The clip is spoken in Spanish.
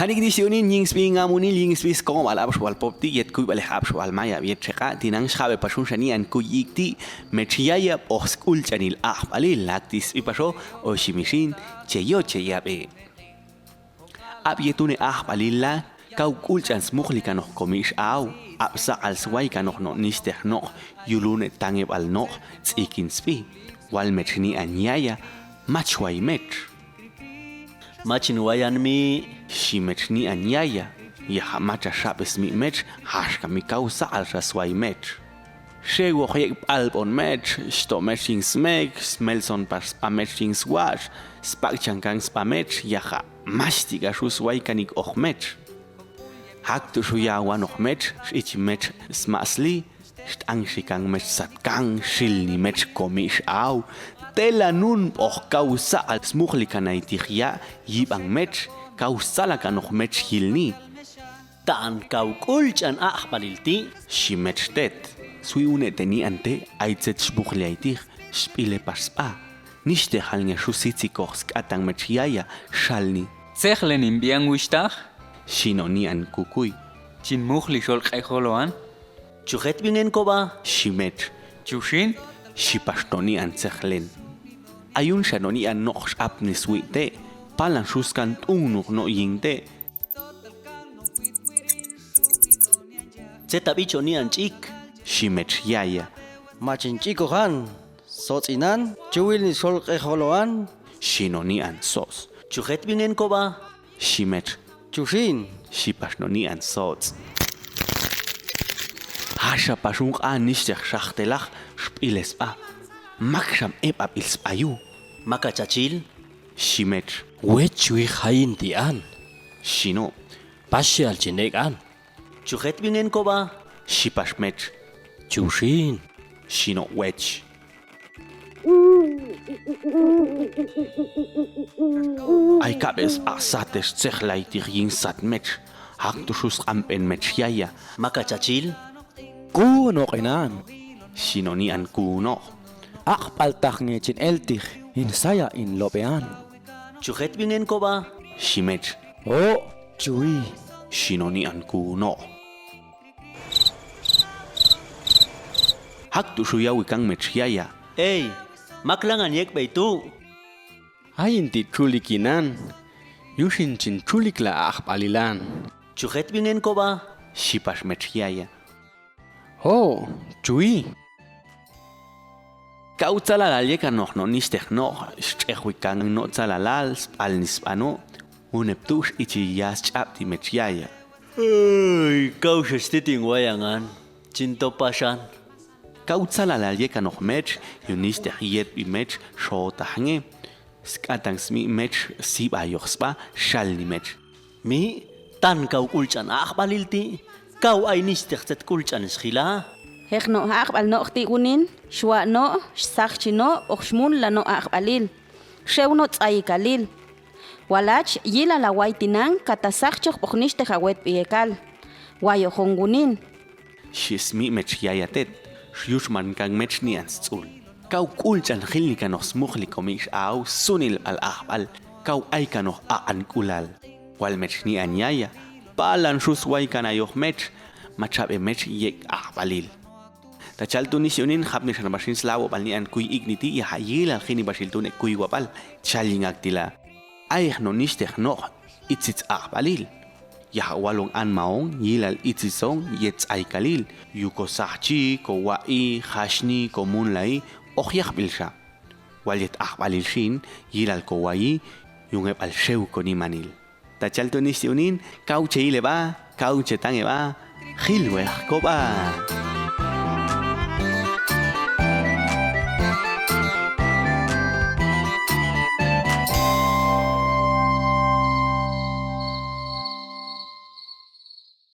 Hanik disionin yings being amunil yings bis kom al abshwal popti yet kuy bale abshwal maya viet cheka tinang shabe pasun shani an kuyikti Yayah Sk'Ulch'Anil Aq'B'Al lactis ipasho o shimishin cheyabe. Abietune Aq'B'Al la Sk'Ulch'An smuglika noch komish au absa al swaika noch no nisteh noch yulune Aq'B'Al noch tsikinspi wal mechni an Yayah machwai mech. Machin wayan mi Shimechni an Yayah yaha macha shabes mi mech hashka mi causa al raswai mech. Shego Aq'B'Al on mech sto meching smek smelson pas pa meching swash spakchankang spa mech yaha mastiga shuswai kanik och mech. Haktu shuyawa noch mech ich mech smasli shtangshikan mech satkang shilni mech komish au tela nun och causa al smuglika naitigia yibang mech causa la kanoch mech hilni tan Sk'Ulch'An Aq'B'Al shimech tet sui une teni ante aitzet shbugliaitig spile paspa nishte halnge shusitzikoch sk'atang mech Yayah shalni Tsechlen imbian wishtach shinoni an kukuy chin mukhli shol q'ayjoloan chujet bingen koba shimech chushin shipashtoni an tsechlen ayun shanoni an noch apni suite palan shuskan tunuk no yingte zeta bicho ni an chik shimech Yayah Machin chikohan, sotinan, chuwil ni sol qeholoan, shinoni an sos chujet bingen koba shimech chushin, shipashnoni an sots hasha pashung an nishtech shachtelach spiles pa maksham epap ilspayu makachachil shimech Wechui hain tian, shino pashe al chinek an, chujet bingen koba shipashmech chushin, shino wech ay kabes asates tsechlaitig yin satmech haktushus ampen mech Yayah makachachil kuno qinan, shinoni an kuno Aq'B'Al tachne chin eltich, in saya in lopean, chujet bingen koba shimech o chui, shinoni an kuno haktushu yawikang mech Yayah ey maklang an yek beitu Ayin ti chulikinan, yushin chin chulikla Aq'B'Alilan. chujet bingen koba shipash mech Yayah Oh, chui, kautzala galjeka noch no nistech noch shchehwikang no tzalalal spal nispano uneptush ichi yas chapti mech Yayah ey kaushes titing wayangan chinto pashan kautzala galjeka noch mech yunistech yet bi mech shotahange skatang smi mech siba yoxpa shalni mech mi tan Sk'Ulch'An Aq'B'Al kau ay nistech Sk'Ulch'An schila Hechno Aq'B'Al no tigunin, shwa no, sakchi no, oxmun la no Aq'B'Al. Shew no tzayikalil. Walach yila la waitinan katasakchoch ochniste jawet piekal. Wayo hongunin. shismi mech Yayah tet shushman kang mech ni ansul Sk'Ulch'An khilnika noch smukhli komish au sunil al Aq'B'Al kau aika noch aan kulal wal mech ni an Yayah palan shuswai kana yoch mech machabe mech yek Aq'B'Al Tachal tunisionin habni shan bashin slawo balni an kuy igniti ya hayil al khini bashil tune kuy wapal chalin aktila ay no nishtech no itzitz Aq'B'Al ya walong an maong yilal itzizong yetz ay kalil yuko sahchi ko wai khashni ko munlai okhyakh bilsha walet Aq'B'Al shin yilal ko wai yungeb al sheu ko ni manil Tachal tunisionin kauche ile ba kauche tange ba khilweh ko ba